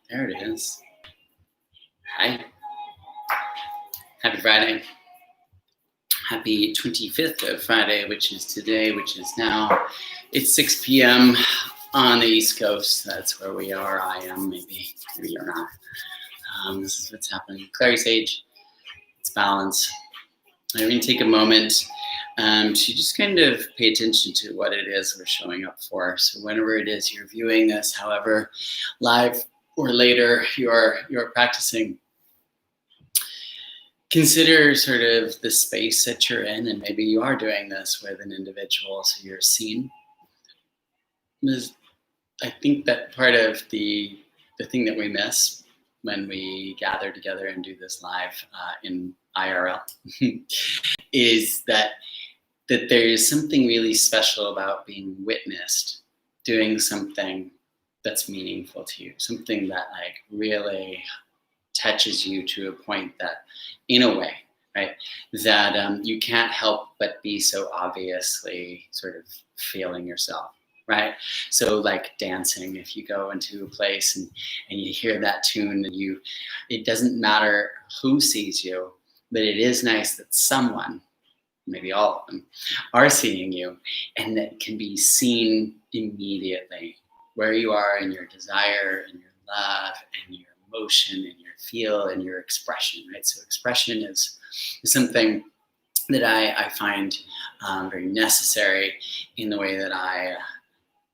There it is. Hi. Happy Friday. Happy 25th of Friday, which is today, which is now. It's 6 p.m. on the East Coast. That's where we are. I am, maybe you're not. This is what's happening. Clary Sage, it's balance. I'm going to take a moment to just kind of pay attention to what it is we're showing up for. So whenever it is you're viewing this, however, live or later you're practicing, consider sort of the space that you're in, and maybe you are doing this with an individual, so you're seen. I think that part of the thing that we miss when we gather together and do this live in IRL is that there is something really special about being witnessed, doing something that's meaningful to you, something that like really touches you to a point that, in a way, right, that you can't help but be so obviously sort of feeling yourself, right? So like dancing, if you go into a place and you hear that tune, and it doesn't matter who sees you, but it is nice that someone, maybe all of them, are seeing you, and that can be seen immediately where you are in your desire and your love and your emotion and your feel and your expression, right? So expression is something that I find very necessary in the way that I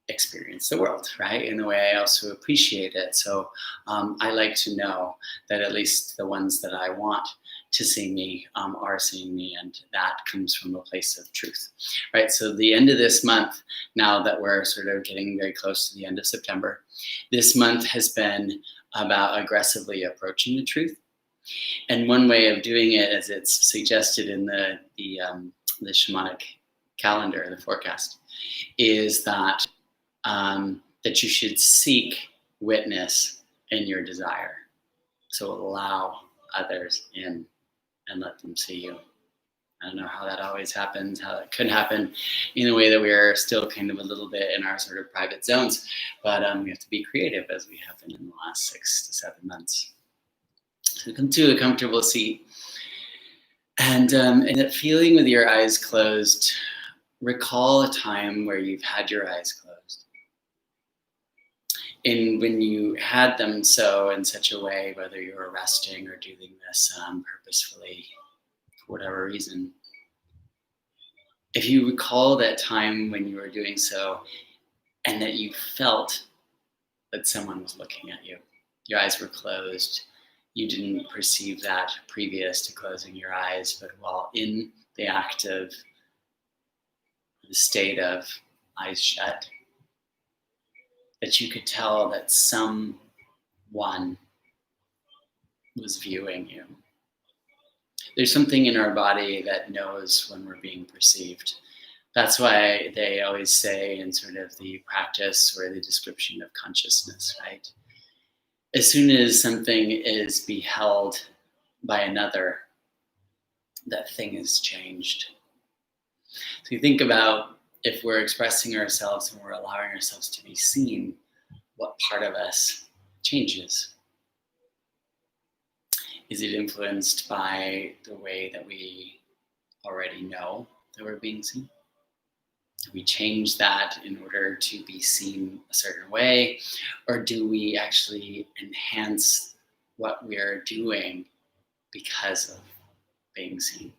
experience the world, right? In the way I also appreciate it. So I like to know that at least the ones that I want to see me are seeing me, and that comes from a place of truth, right? So the end of this month, now that we're sort of getting very close to the end of September, this month has been about aggressively approaching the truth. And one way of doing it, as it's suggested in the shamanic calendar, the forecast, is that that you should seek witness in your desire. So allow others in and let them see you. I don't know how that always happens, how that could happen in a way that we are still kind of a little bit in our sort of private zones, but we have to be creative as we have been in the last 6 to 7 months. So come to a comfortable seat, and that feeling with your eyes closed, recall a time where you've had your eyes closed. And when you had them so in such a way, whether you were resting or doing this purposefully, for whatever reason, if you recall that time when you were doing so and that you felt that someone was looking at you, your eyes were closed, you didn't perceive that previous to closing your eyes, but while in the act of the state of eyes shut, that you could tell that someone was viewing you. There's something in our body that knows when we're being perceived. That's why they always say in sort of the practice or the description of consciousness, right? As soon as something is beheld by another, that thing is changed. So you think about if we're expressing ourselves and we're allowing ourselves to be seen, what part of us changes? Is it influenced by the way that we already know that we're being seen? Do we change that in order to be seen a certain way? Or do we actually enhance what we're doing because of being seen?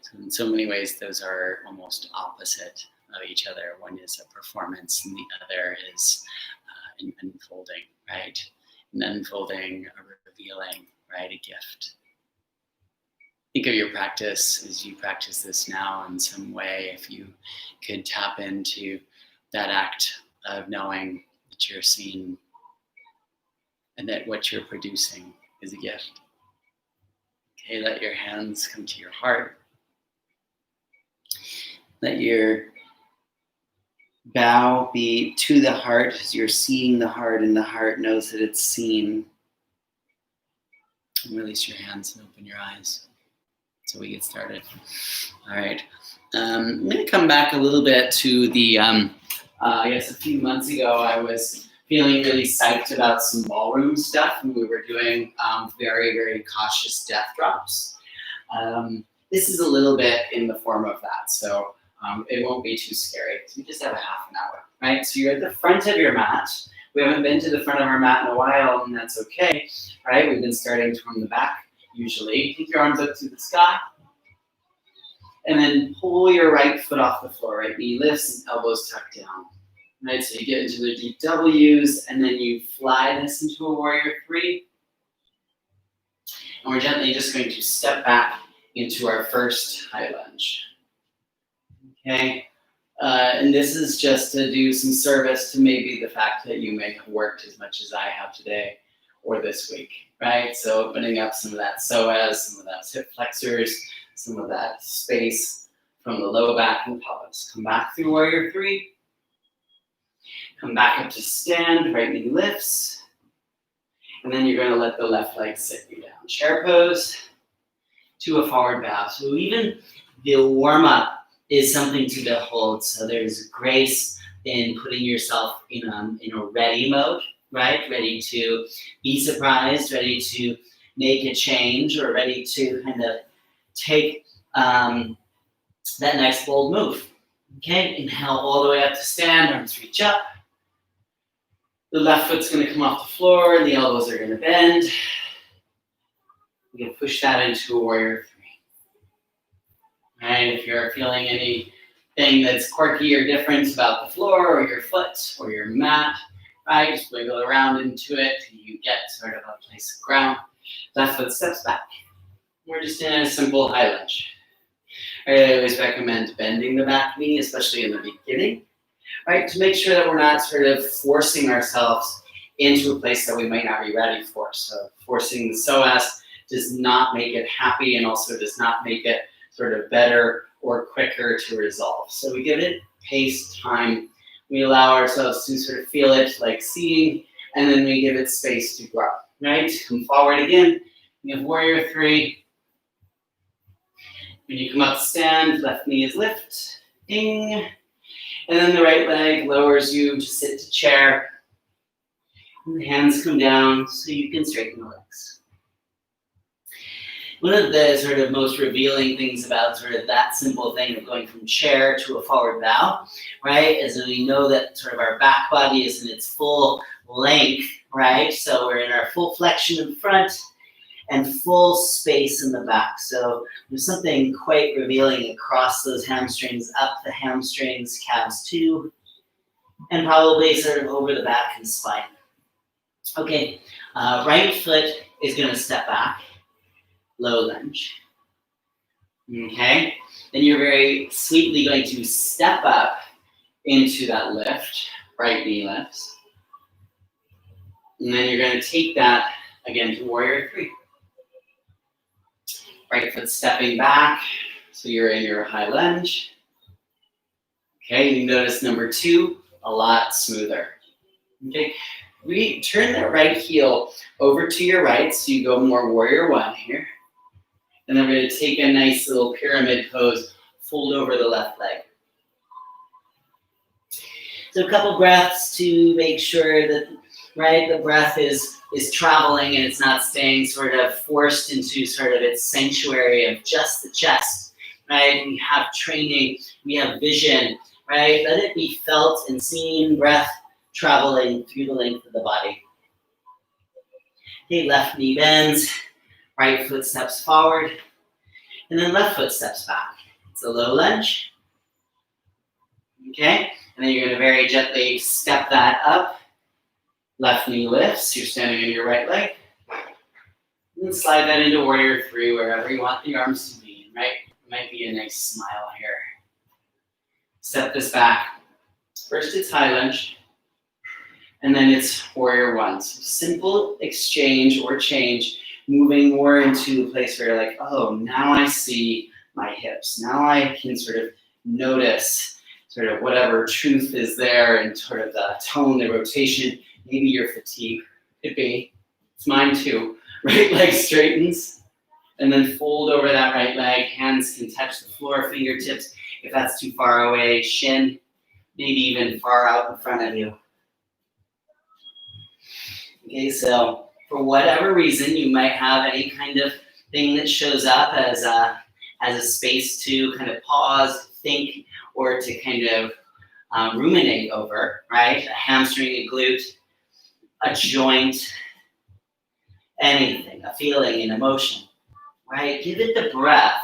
So in so many ways, those are almost opposite of each other. One is a performance and the other is an unfolding, right? An unfolding, a revealing, right? A gift. Think of your practice as you practice this now in some way. If you could tap into that act of knowing that you're seen and that what you're producing is a gift. Okay, let your hands come to your heart. Let your bow be to the heart as you're seeing the heart, and the heart knows that it's seen. And release your hands and open your eyes so we get started. All right. I'm going to come back a little bit to the, I guess a few months ago, I was feeling really psyched about some ballroom stuff, and we were doing very, very cautious death drops. This is a little bit in the form of that, so it won't be too scary. We just have a half an hour, right? So you're at the front of your mat. We haven't been to the front of our mat in a while, and that's okay, right? We've been starting from the back, usually. Take your arms up to the sky, and then pull your right foot off the floor, right knee lifts and elbows tucked down. Right, so you get into the deep W's, and then you fly this into a warrior 3. And we're gently just going to step back into our first high lunge. Okay, and this is just to do some service to maybe the fact that you may have worked as much as I have today or this week, right? So opening up some of that psoas, some of that hip flexors, some of that space from the low back and pelvis. Come back through warrior 3. Come back up to stand, right knee lifts. And then you're going to let the left leg sit you down. Chair pose to a forward bow. So even the warm-up is something to behold. So there's grace in putting yourself in a ready mode, right? Ready to be surprised, ready to make a change, or ready to kind of take that next bold move. Okay, inhale all the way up to stand, arms reach up. The left foot's going to come off the floor and the elbows are going to bend. You can push that into a warrior 3. Right? If you're feeling anything that's quirky or different about the floor or your foot or your mat, right? Just wiggle around into it. You get sort of a place of ground. Left foot steps back. We're just in a simple high lunge. I always recommend bending the back knee, especially in the beginning, right? To make sure that we're not sort of forcing ourselves into a place that we might not be ready for. So forcing the psoas does not make it happy and also does not make it sort of better or quicker to resolve. So we give it pace, time. We allow ourselves to sort of feel it like seeing, and then we give it space to grow, right? Come forward again. You have warrior 3. When you come up to stand, left knee is lift, ding. And then the right leg lowers you to sit to chair. And the hands come down so you can straighten the legs. One of the sort of most revealing things about sort of that simple thing of going from chair to a forward bow, right, is that we know that sort of our back body is in its full length, right? So we're in our full flexion in front and full space in the back. So there's something quite revealing across those hamstrings, up the hamstrings, calves too, and probably sort of over the back and spine. Okay, right foot is going to step back, low lunge. Okay, then you're very sweetly going to step up into that lift, right knee lifts. And then you're going to take that again to warrior 3. Right foot stepping back, so you're in your high lunge. Okay, you notice number 2, a lot smoother. Okay, we turn that right heel over to your right, so you go more warrior 1 here. And then we're going to take a nice little pyramid pose, fold over the left leg. So a couple breaths to make sure that, right, the breath is traveling and it's not staying sort of forced into sort of its sanctuary of just the chest, right? We have training, we have vision, right? Let it be felt and seen, breath traveling through the length of the body. Okay, left knee bends, right foot steps forward, and then left foot steps back. It's a low lunge. Okay, and then you're going to very gently step that up. Left knee lifts, you're standing on your right leg. And then slide that into warrior 3, wherever you want the arms to be, right? It might be a nice smile here. Step this back. First it's high lunge, and then it's warrior 1. So simple exchange or change, moving more into a place where you're like, oh, now I see my hips. Now I can sort of notice sort of whatever truth is there and sort of the tone, the rotation. Maybe your fatigue, could be. It's mine too. Right leg straightens, and then fold over that right leg. Hands can touch the floor, fingertips. If that's too far away, shin, maybe even far out in front of you. Okay, so for whatever reason, you might have any kind of thing that shows up as a space to kind of pause, think, or to kind of ruminate over, right? A hamstring, a glute, a joint, anything, a feeling, an emotion, right? Give it the breath.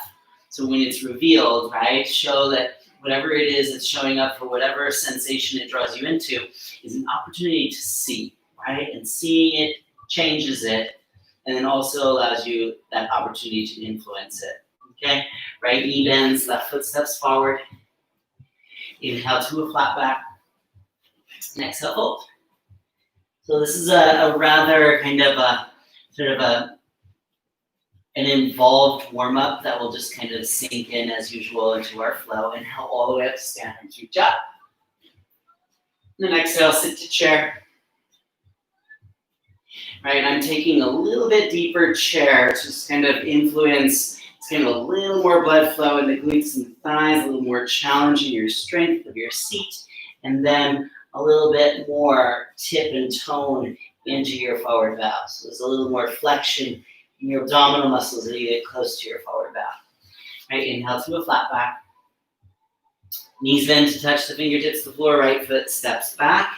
So when it's revealed, right, show that whatever it is that's showing up for whatever sensation it draws you into is an opportunity to see, right? And seeing it changes it, and then also allows you that opportunity to influence it, okay? Right knee bends, left foot steps forward. Inhale to a flat back. And exhale, fold. So this is a rather kind of a sort of an involved warm-up that will just kind of sink in as usual into our flow. Inhale all the way up to standing reach up. And then exhale, sit to chair. Right, I'm taking a little bit deeper chair to just kind of influence. It's kind of a little more blood flow in the glutes and the thighs, a little more challenge in your strength of your seat, and then a little bit more tip and tone into your forward bow. So there's a little more flexion in your abdominal muscles as you get close to your forward bow. Right, inhale to a flat back. Knees bend to touch the fingertips to the floor, right foot steps back.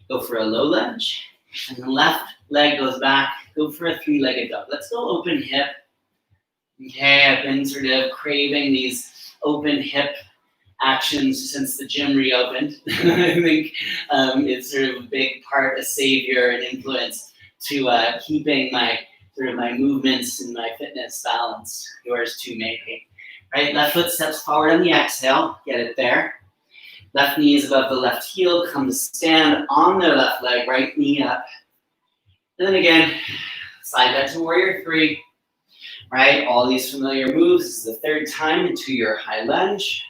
Go for a low lunge. And the left leg goes back. Go for a three-legged dog. Let's go open hip. Okay, I've been sort of craving these open hip actions since the gym reopened. I think it's sort of a big part, a savior and influence to keeping my movements and my fitness balanced. Yours too, maybe. Right, left foot steps forward on the exhale. Get it there. Left knee is above the left heel. Come to stand on their left leg. Right knee up. And then again, slide back to warrior three. Right, all these familiar moves. This is the third time into your high lunge.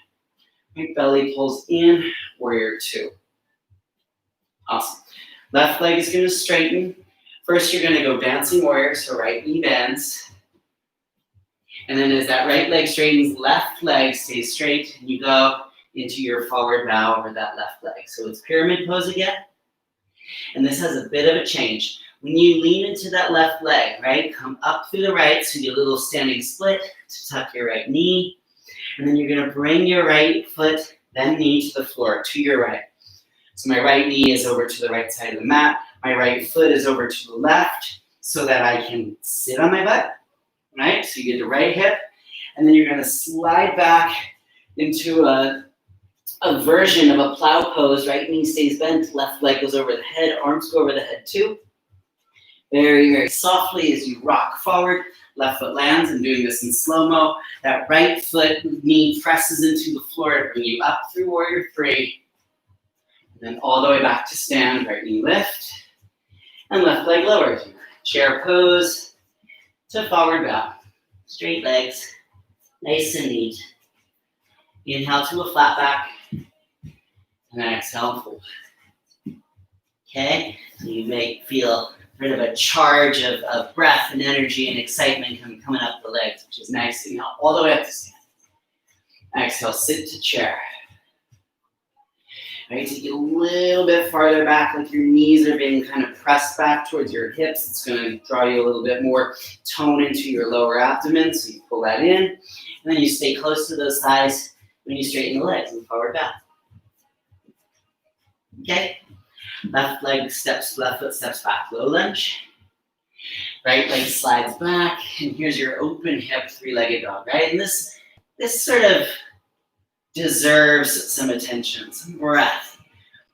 Right, belly pulls in, warrior two. Awesome. Left leg is going to straighten. First, you're going to go dancing warrior, so right knee bends. And then as that right leg straightens, left leg stays straight, and you go into your forward bow over that left leg. So it's pyramid pose again. And this has a bit of a change. When you lean into that left leg, right, come up through the right, so you get a little standing split to tuck your right knee. And then you're going to bring your right foot, then knee to the floor, to your right. So my right knee is over to the right side of the mat. My right foot is over to the left so that I can sit on my butt, right? So you get the right hip, and then you're going to slide back into a version of a plow pose. Right knee stays bent, left leg goes over the head, arms go over the head too. Very, very softly as you rock forward. Left foot lands. I'm doing this in slow-mo. That right foot knee presses into the floor to bring you up through warrior three. And then all the way back to stand. Right knee lift. And left leg lowers. Chair pose to forward bow. Straight legs. Nice and neat. Inhale to a flat back. And then exhale, fold. Okay? So you may feel rid of a charge of breath and energy and excitement coming up the legs, which is nice. Inhale all the way up to stand. Exhale, sit to chair. All right, take it a little bit farther back, like your knees are being kind of pressed back towards your hips. It's going to draw you a little bit more tone into your lower abdomen, so you pull that in. And then you stay close to those thighs when you straighten the legs and forward back. Okay? Left leg steps, left foot steps back, low lunge. Right leg slides back, and here's your open hip three-legged dog, right? And this sort of deserves some attention, some breath,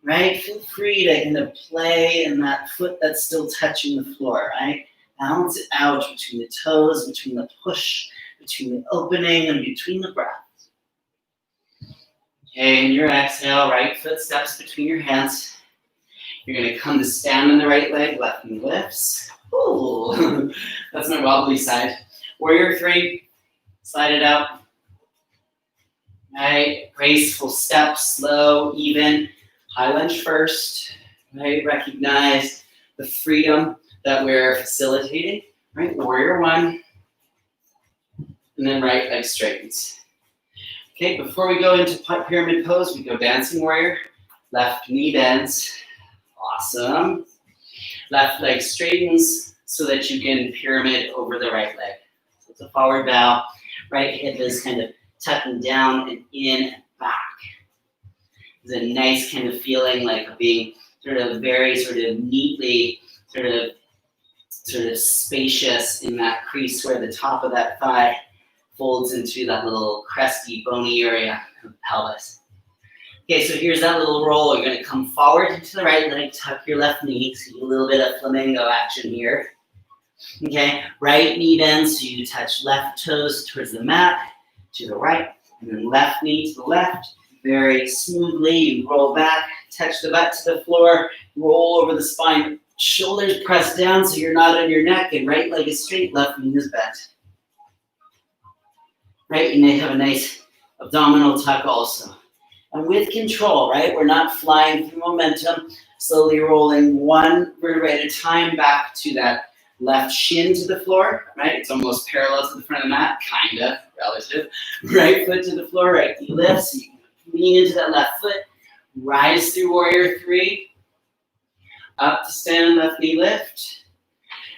right? Feel free to kind of play in that foot that's still touching the floor, right? Balance it out between the toes, between the push, between the opening, and between the breaths. Okay, and your exhale, right foot steps between your hands. You're going to come to stand on the right leg, left knee lifts. Ooh, that's my wobbly side. Warrior three, slide it out. Right, graceful steps, slow, even. High lunge first, right? Recognize the freedom that we're facilitating, right? Warrior one, and then right leg straightens. Okay, before we go into pyramid pose, we go dancing warrior. Left knee bends. Awesome. Left leg straightens so that you can pyramid over the right leg. So it's a forward bow. Right hip is kind of tucking down and in and back. It's a nice kind of feeling like being sort of very sort of neatly sort of spacious in that crease where the top of that thigh folds into that little cresty bony area of the pelvis. Okay, so here's that little roll. You're going to come forward into the right leg, tuck your left knee. So you get a little bit of flamingo action here. Okay, right knee bends, so you touch left toes towards the mat, to the right, and then left knee to the left. Very smoothly, you roll back, touch the butt to the floor, roll over the spine. Shoulders pressed down so you're not on your neck, and right leg is straight, left knee is bent. Right, you may have a nice abdominal tuck also. And with control, right? We're not flying through momentum, slowly rolling one vertebrae at a time back to that left shin to the floor, right? It's almost parallel to the front of the mat, kind of, relative. Right foot to the floor, right knee lifts. So you can lean into that left foot, rise through warrior three, up to stand, left knee lift,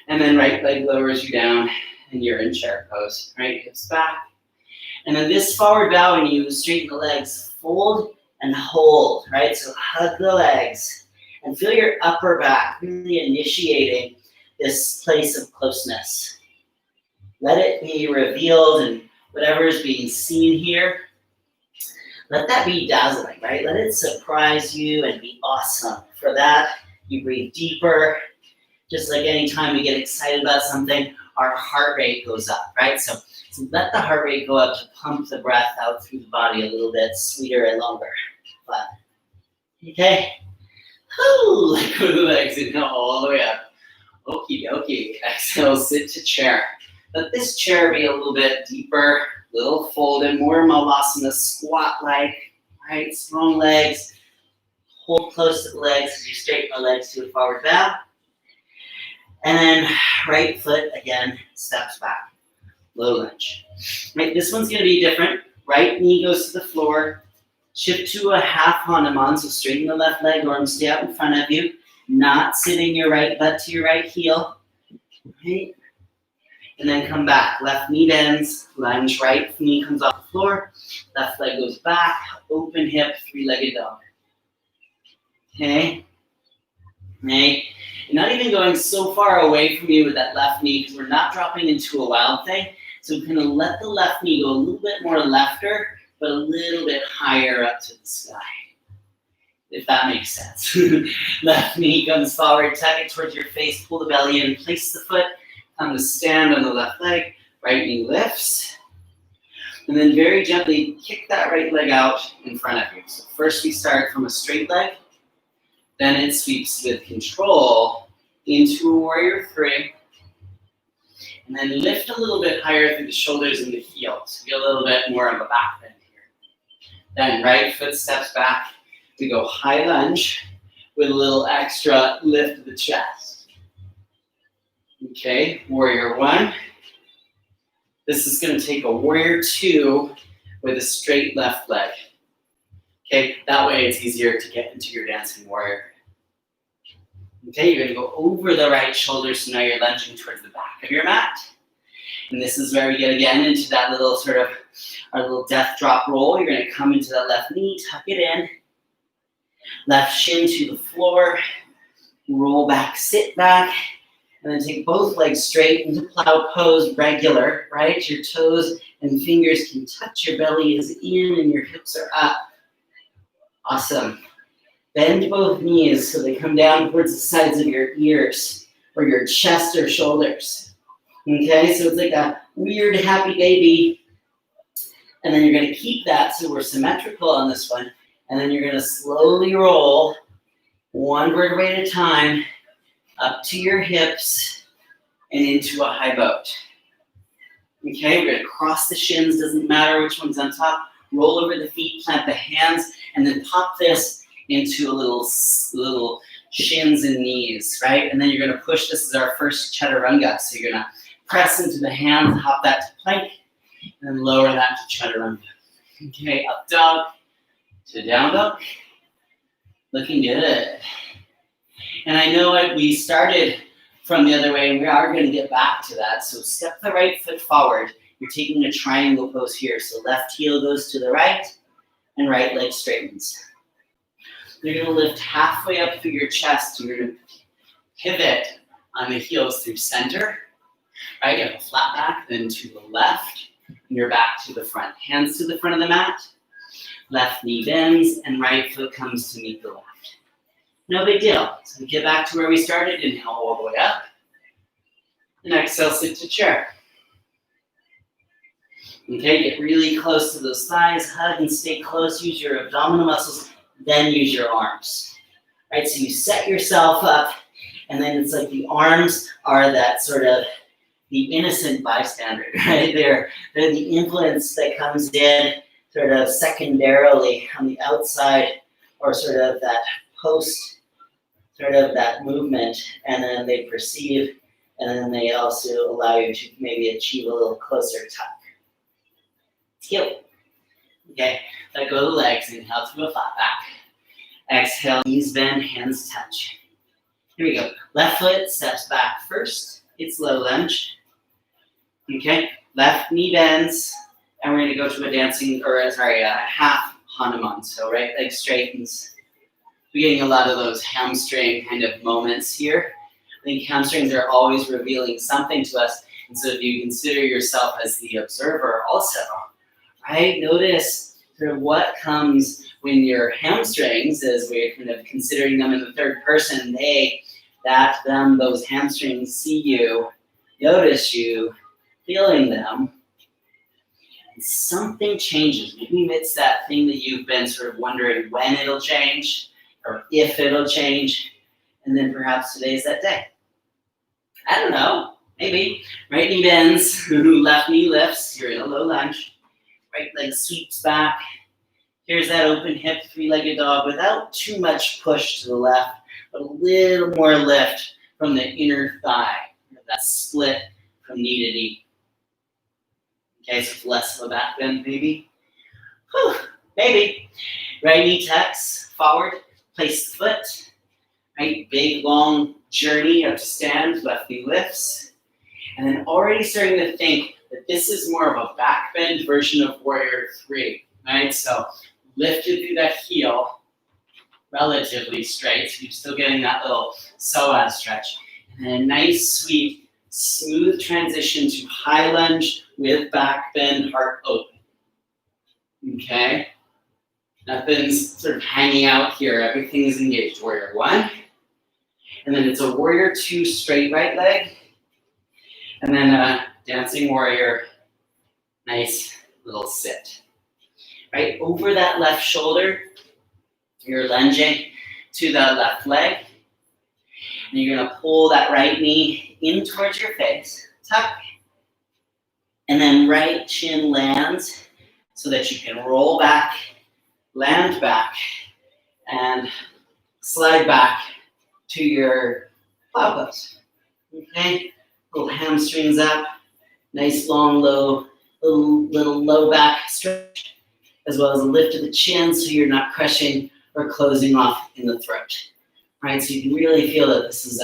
and then right leg lowers you down, and you're in chair pose, right? Hips back. And then this forward bow, when you straighten the legs, fold and hold, right? So hug the legs. And feel your upper back really initiating this place of closeness. Let it be revealed and whatever is being seen here, let that be dazzling, right? Let it surprise you and be awesome. For that, you breathe deeper. Just like any time we get excited about something, our heart rate goes up, right? So let the heart rate go up to pump the breath out through the body a little bit sweeter and longer. Fun. Okay? Woo! Let go of the legs and go all the way up. Okie dokie. Exhale, sit to chair. Let this chair be a little bit deeper, little folded, more malasana, squat-like, right? Strong legs. Hold close to the legs as you straighten the legs to a forward bow. And then right foot, again, steps back. Low lunge. Right, this one's going to be different. Right knee goes to the floor. Shift to a half Hanuman, so straighten the left leg, arms stay out in front of you. Not sitting your right butt to your right heel. Right? And then come back. Left knee bends, lunge, right knee comes off the floor. Left leg goes back, open hip, three-legged dog. Okay? Right? You're not even going so far away from you with that left knee because we're not dropping into a wild thing. So we're going to let the left knee go a little bit more lefter, but a little bit higher up to the sky. If that makes sense. Left knee comes forward, tuck it towards your face, pull the belly in, place the foot, come to stand on the left leg, right knee lifts. And then very gently kick that right leg out in front of you. So first we start from a straight leg. Then it sweeps with control into a warrior three. And then lift a little bit higher through the shoulders and the heels. Feel a little bit more of a back bend here. Then right foot steps back. We go high lunge with a little extra lift of the chest. Okay, warrior one. This is going to take a warrior two with a straight left leg. Okay, that way it's easier to get into your dancing warrior. Okay, you're going to go over the right shoulder, so now you're lunging towards the back of your mat. And this is where we get again into that little sort of, our little death drop roll. You're going to come into that left knee, tuck it in. Left shin to the floor. Roll back, sit back. And then take both legs straight into plow pose, regular, right? Your toes and fingers can touch, your belly is in and your hips are up. Awesome. Bend both knees so they come down towards the sides of your ears or your chest or shoulders. Okay, so it's like a weird happy baby. And then you're going to keep that so we're symmetrical on this one. And then you're going to slowly roll one vertebrae at a time up to your hips and into a high boat. Okay, we're going to cross the shins, doesn't matter which one's on top. Roll over the feet, plant the hands, and then pop this into a little shins and knees, right? And then you're going to push. This is our first chaturanga. So you're going to press into the hands, hop that to plank, and then lower that to chaturanga. Okay, up dog to down dog. Looking good. And I know we started from the other way, and we are going to get back to that. So step the right foot forward. You're taking a triangle pose here. So left heel goes to the right, and right leg straightens. You're going to lift halfway up through your chest. You're going to pivot on the heels through center. Right, you have a flat back, then to the left, and you're back to the front. Hands to the front of the mat. Left knee bends, and right foot comes to meet the left. No big deal. So we get back to where we started. Inhale all the way up. And exhale, sit to chair. Okay, get really close to those thighs. Hug and stay close. Use your abdominal muscles. Then use your arms. Right, so you set yourself up. And then it's like the arms are that sort of the innocent bystander, right? They're the influence that comes in sort of secondarily on the outside, or sort of that post, sort of that movement, and then they perceive, and then they also allow you to maybe achieve a little closer tuck. Cute. Okay, let go of the legs, inhale to a flat back. Exhale, knees bend, hands touch. Here we go. Left foot steps back first. It's low lunge. Okay, left knee bends, and we're going to go to a half Hanuman. So right leg straightens. We're getting a lot of those hamstring kind of moments here. I think hamstrings are always revealing something to us. And so if you consider yourself as the observer also, right? Notice sort of what comes when your hamstrings, as we're kind of considering them in the third person, they, that, them, those hamstrings see you, notice you, feeling them. And something changes. Maybe it's that thing that you've been sort of wondering when it'll change or if it'll change. And then perhaps today's that day. I don't know. Maybe. Right knee bends, left knee lifts. You're in a low lunge. Right leg sweeps back. Here's that open hip, three-legged dog without too much push to the left, but a little more lift from the inner thigh. That split from knee to knee. Okay, so it's less of a back bend, maybe. Whew, maybe. Right knee tucks forward, place the foot. Right, big long journey up to stand, left knee lifts. And then already starting to think that this is more of a back bend version of Warrior 3, right? So lifted through that heel, relatively straight. So you're still getting that little psoas stretch. And then a nice, sweet, smooth transition to high lunge with back bend, heart open. Okay? Nothing's sort of hanging out here. Everything is engaged. Warrior 1. And then it's a Warrior 2 straight right leg. And then a dancing warrior, nice little sit. Right over that left shoulder, you're lunging to the left leg. And you're gonna pull that right knee in towards your face, tuck. And then right shin lands so that you can roll back, land back, and slide back to your plow pose. Okay? Little hamstrings up, nice long low, little low back stretch, as well as a lift of the chin so you're not crushing or closing off in the throat. Right, so you can really feel that this is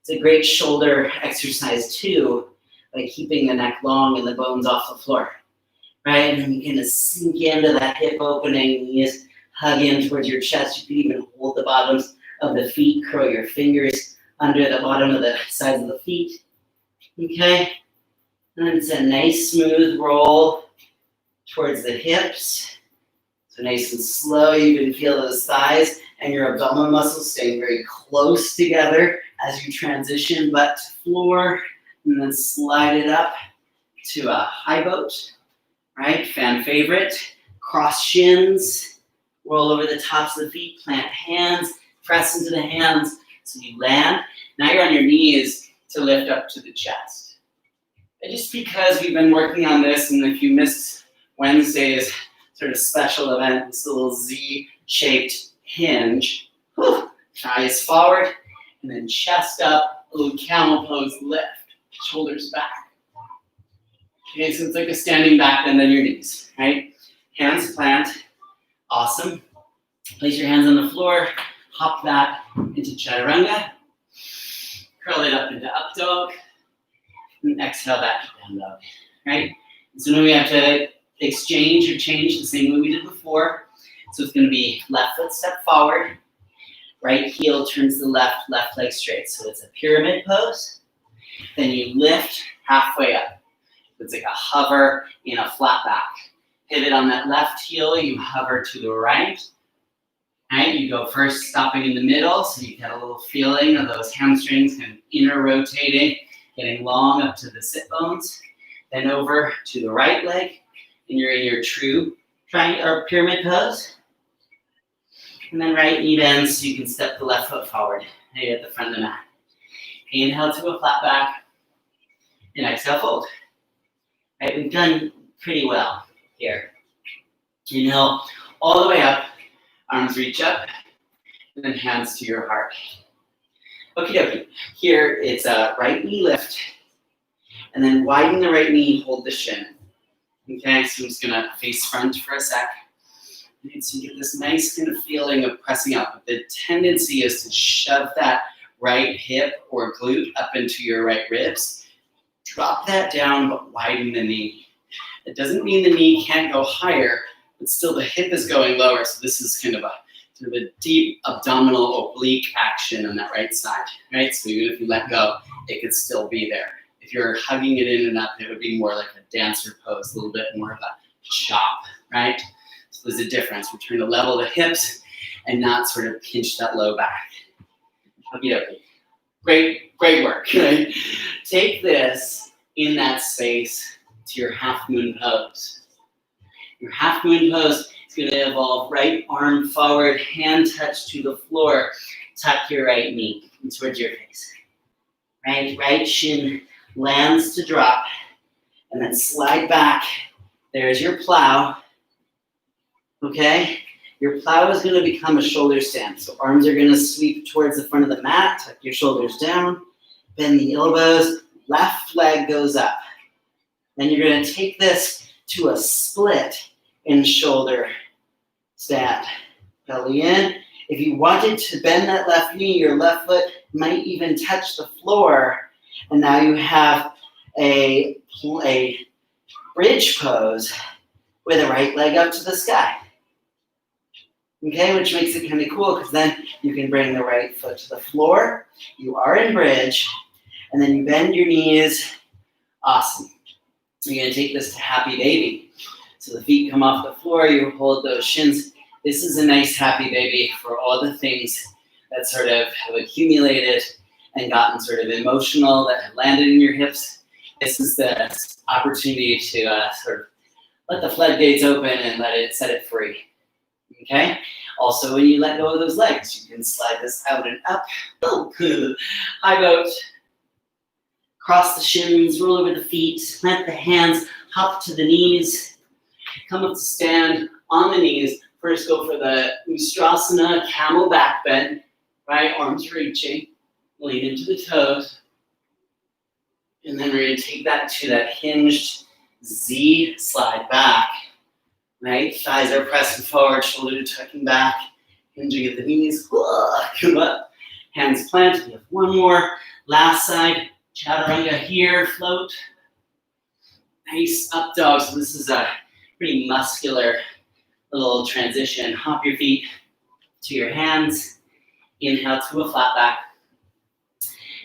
it's a great shoulder exercise too, by keeping the neck long and the bones off the floor. Right, and then you kind of sink into that hip opening, knees hug in towards your chest. You can even hold the bottoms of the feet, curl your fingers under the bottom of the sides of the feet. Okay, and it's a nice smooth roll towards the hips. So nice and slow, you can feel those thighs and your abdominal muscles staying very close together as you transition butt to floor, and then slide it up to a high boat, right? Fan favorite, cross shins, roll over the tops of the feet, plant hands, press into the hands so you land. Now you're on your knees to lift up to the chest. And just because we've been working on this, and if you missed Wednesday's sort of special event, this little Z-shaped hinge, thighs forward, and then chest up, a little camel pose lift, shoulders back. Okay, so it's like a standing back bend on your knees, right? Hands plant, awesome. Place your hands on the floor, hop that into chaturanga. Curl it up into up dog, and exhale back to down dog, right? And so now we have to exchange or change the same way we did before. So it's gonna be left foot step forward, right heel turns to the left, left leg straight. So it's a pyramid pose. Then you lift halfway up. It's like a hover in a flat back. Pivot on that left heel, you hover to the right. Right, you go first stopping in the middle, so you get a little feeling of those hamstrings kind of inner rotating, getting long up to the sit bones. Then over to the right leg, and you're in your true triangle or pyramid pose. And then right knee bends, so you can step the left foot forward. Now you're at the front of the mat. Inhale to a flat back, and exhale fold. Right, we've done pretty well here. Inhale all the way up. Arms reach up, and then hands to your heart. Okie dokie. Here it's a right knee lift, and then widen the right knee, hold the shin. Okay, so I'm just gonna face front for a sec. And so you get this nice kind of feeling of pressing up. But the tendency is to shove that right hip or glute up into your right ribs. Drop that down, but widen the knee. It doesn't mean the knee can't go higher, but still the hip is going lower, so this is kind of a sort of a deep abdominal oblique action on that right side, right? So even if you let go, it could still be there. If you're hugging it in and up, it would be more like a dancer pose, a little bit more of a chop, right? So there's a difference. We're trying to level the hips and not sort of pinch that low back. Okie dokie. Great work. Right? Take this in that space to your half moon pose. Your half moon pose is going to involve right arm forward, hand touch to the floor. Tuck your right knee towards your face. Right shin lands to drop, and then slide back. There's your plow. Okay? Your plow is going to become a shoulder stand. So arms are going to sweep towards the front of the mat. Tuck your shoulders down. Bend the elbows. Left leg goes up. Then you're going to take this to a split in shoulder stand. Belly in. If you wanted to bend that left knee, your left foot might even touch the floor. And now you have a bridge pose with a right leg up to the sky. Okay, which makes it kind of cool because then you can bring the right foot to the floor. You are in bridge, and then you bend your knees. Awesome. You're going to take this to happy baby. So the feet come off the floor, you hold those shins. This is a nice happy baby for all the things that sort of have accumulated and gotten sort of emotional, that have landed in your hips. This is the opportunity to sort of let the floodgates open and set it free. Okay? Also, when you let go of those legs, you can slide this out and up. High boat. Cross the shins, roll over the feet, plant the hands, hop to the knees. Come up to stand on the knees. First, go for the Ustrasana, camel back bend. Right? Arms reaching. Lean into the toes. And then we're going to take that to that hinged Z, slide back. Right? Thighs are pressing forward, shoulders tucking back, hinging at the knees. Come up. Hands planted. We have one more. Last side. Chaturanga here. Float. Nice up dog. So this is a pretty muscular little transition. Hop your feet to your hands. Inhale to a flat back.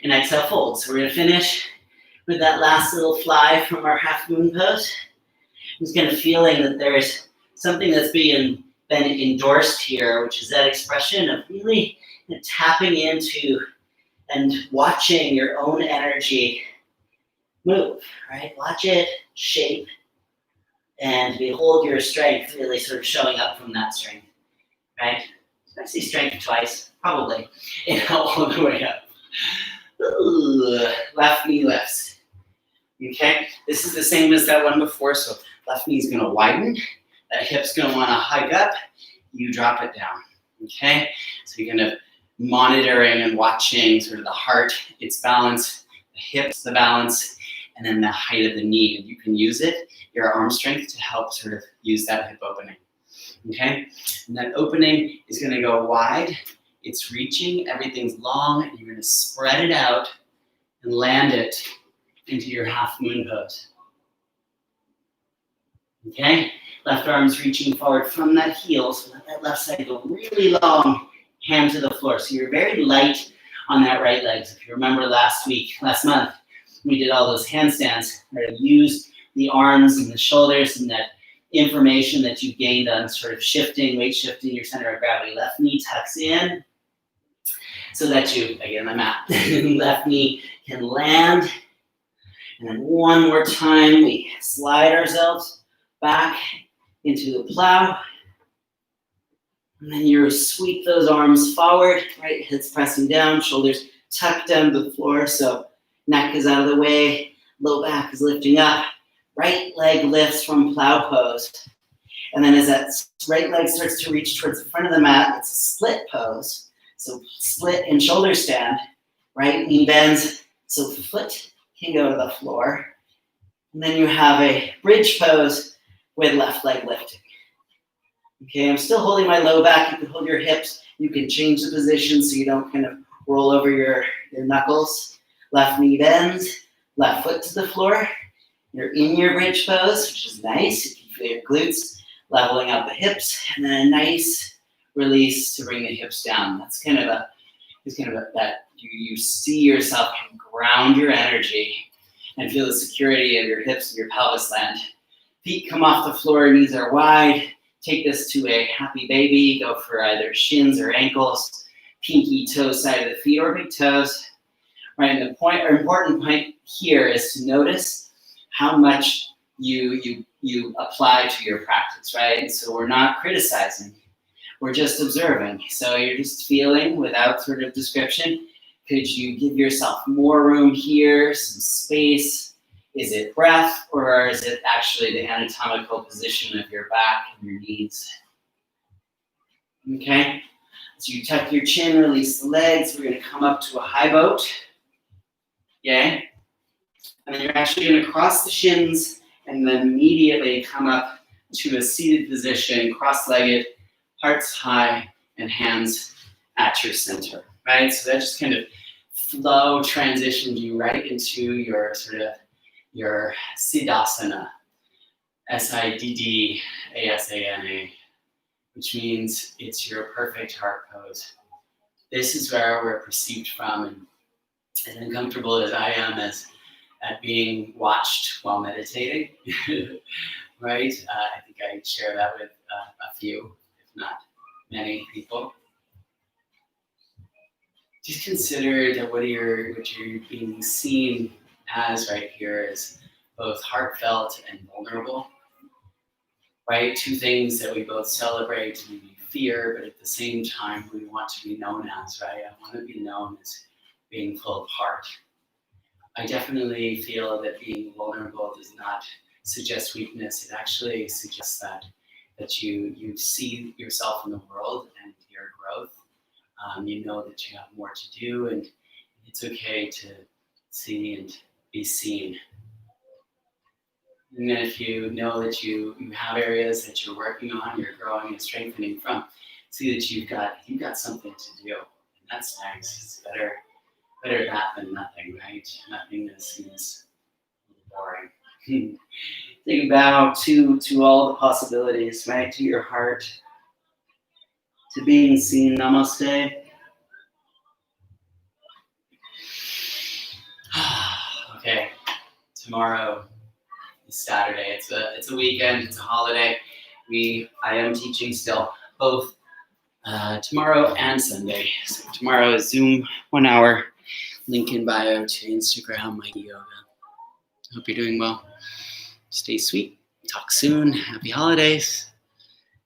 And exhale, fold. So we're going to finish with that last little fly from our half moon pose. I'm just kind of feeling that there's something that's been endorsed here, which is that expression of really tapping into and watching your own energy move, right? Watch it shape and behold your strength really sort of showing up from that strength, right? I see strength twice, probably, all the way up. Ooh, left knee lifts. Okay, this is the same as that one before, so left knee is going to widen. That hip's going to want to hike up. You drop it down. Okay, so you're going to monitoring and watching sort of the heart, its balance, the hips, the balance, and then the height of the knee. And you can use it, your arm strength, to help sort of use that hip opening. Okay, and that opening is going to go wide. It's reaching, everything's long, and you're going to spread it out and land it into your half moon pose. Okay, left arm's reaching forward from that heel, so let that left side go really long, hand to the floor. So you're very light on that right leg. So if you remember last month, we did all those handstands, right? Use the arms and the shoulders and that information that you gained on sort of shifting, weight shifting your center of gravity. Left knee tucks in so that you, again, my mat, left knee can land. And then one more time, we slide ourselves back into the plow. And then you sweep those arms forward, right? Hips pressing down, shoulders tucked down to the floor. So neck is out of the way, low back is lifting up. Right leg lifts from plow pose. And then as that right leg starts to reach towards the front of the mat, it's a split pose. So split in shoulder stand, right knee bends, so foot can go to the floor. And then you have a bridge pose with left leg lifting. Okay, I'm still holding my low back. You can hold your hips. You can change the position so you don't kind of roll over your knuckles. Left knee bends, left foot to the floor. You're in your bridge pose, which is nice. You can feel your glutes leveling out the hips. And then a nice release to bring the hips down. That's kind of that you see yourself ground your energy and feel the security of your hips and your pelvis land. Feet come off the floor, knees are wide. Take this to a happy baby. Go for either shins or ankles, pinky toe side of the feet or big toes. Right, and the important point here is to notice how much you apply to your practice, right? And so we're not criticizing, we're just observing. So you're just feeling without sort of description. Could you give yourself more room here, some space? Is it breath, or is it actually the anatomical position of your back and your knees? Okay, so you tuck your chin, release the legs. We're gonna come up to a high boat. Okay, and then you're actually going to cross the shins and then immediately come up to a seated position, cross-legged, hearts high, and hands at your center, right? So that just kind of flow transitioned you right into your sort of your Siddhasana, S-I-D-D-A-S-A-N-A, which means it's your perfect heart pose. This is where we're perceived from, and as uncomfortable as I am at being watched while meditating, right? I think I share that with a few, if not many people. Just consider that what you're being seen as right here is both heartfelt and vulnerable, right? Two things that we both celebrate and we fear, but at the same time we want to be known as, right? I want to be known as being full of heart. I definitely feel that being vulnerable does not suggest weakness. It actually suggests that you see yourself in the world and your growth. You know that you have more to do, and it's okay to see and be seen. And if you know that you have areas that you're working on, you're growing and strengthening from, see that you've got something to do. And that's nice. It's better that than nothing, right? Nothingness seems boring. Think about to all the possibilities, right? To your heart, to being seen. Namaste. Okay, tomorrow is Saturday. It's a weekend. It's a holiday. I am teaching still, both tomorrow and Sunday. So tomorrow is Zoom, 1 hour. Link in bio to Instagram, MikeeYoga. Hope you're doing well. Stay sweet. Talk soon. Happy holidays.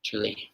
Truly.